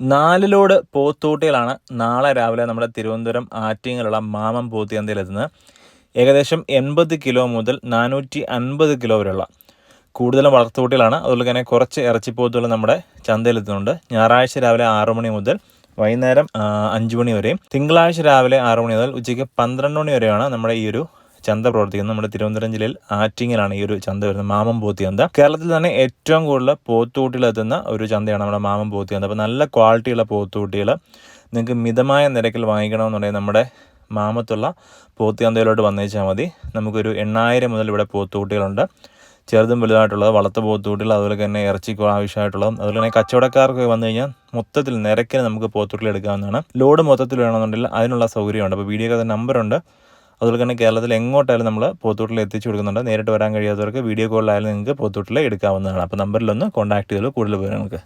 4 load പോത്തൂട്ടികളാണ് നാളെ രാവിലെ നമ്മുടെ തിരുവനന്തപുരം ആറ്റിങ്ങലുള്ള മാമം പോത്തിയന്തയിലെത്തുന്നത്. ഏകദേശം 80 കിലോ മുതൽ 450 കിലോ വരെയുള്ള കൂടുതലും വളർത്തുകൂട്ടികളാണ്. അതുപോലെ തന്നെ കുറച്ച് ഇറച്ചിപ്പോത്തുകൾ നമ്മുടെ ചന്തയിലെത്തുന്നുണ്ട്. ഞായറാഴ്ച രാവിലെ 6 മണി മുതൽ വൈകുന്നേരം 5 മണി വരെയും, തിങ്കളാഴ്ച രാവിലെ 6 മണി മുതൽ ഉച്ചയ്ക്ക് 12 മണി വരെയാണ് നമ്മുടെ ഈ ഒരു ചന്ത പ്രവർത്തിക്കുന്നത്. നമ്മുടെ തിരുവനന്തപുരം ജില്ലയിൽ ആറ്റിങ്ങലാണ് ഈ ഒരു ചന്ത വരുന്നത്, മാമം പോത്തിയന്ത. കേരളത്തിൽ തന്നെ ഏറ്റവും കൂടുതൽ പോത്തുകുട്ടികളെത്തുന്ന ഒരു ചന്തയാണ് നമ്മുടെ മാമം പോത്തിയന്ത. അപ്പോൾ നല്ല ക്വാളിറ്റിയുള്ള പോത്തുകുട്ടികൾ നിങ്ങൾക്ക് മിതമായ നിരക്കിൽ വാങ്ങിക്കണമെന്നുണ്ടെങ്കിൽ നമ്മുടെ മാമത്തുള്ള പോത്തിയന്തയിലോട്ട് വന്നേച്ചാൽ മതി. നമുക്കൊരു 8000 മുതൽ ഇവിടെ പോത്തുകുട്ടികളുണ്ട്. ചെറുതും വലുതായിട്ടുള്ളത്, വളർത്തു പോത്തുകുട്ടികൾ, അതുപോലെ തന്നെ ഇറച്ചിക്ക് ആവശ്യമായിട്ടുള്ളതും. അതുപോലെ തന്നെ കച്ചവടക്കാർക്ക് വന്നു കഴിഞ്ഞാൽ മൊത്തത്തിൽ നിരക്കിന് നമുക്ക് പോത്തുകുട്ടികൾ എടുക്കാവുന്നതാണ്. ലോഡ് മൊത്തത്തിൽ വേണമെന്നുണ്ടെങ്കിൽ അതിനുള്ള സൗകര്യമുണ്ട്. അപ്പോൾ വീഡിയോക്ക് നമ്പറുണ്ട്. അതുപോലെ തന്നെ കേരളത്തിൽ എങ്ങോട്ടായാലും നമ്മൾ പോത്തൂട്ടിൽ എത്തിച്ചു കൊടുക്കുന്നുണ്ട്. നേരിട്ട് വരാൻ കഴിയാത്തവർക്ക് വീഡിയോ കോളിലായാലും നിങ്ങൾക്ക് പോത്തൂട്ടിൽ എടുക്കാവുന്നതാണ്. അപ്പോൾ നമ്പറിലൊന്ന് കോൺടാക്ട് ചെയ്തോളൂ കൂടുതൽ വിവരങ്ങൾക്ക്.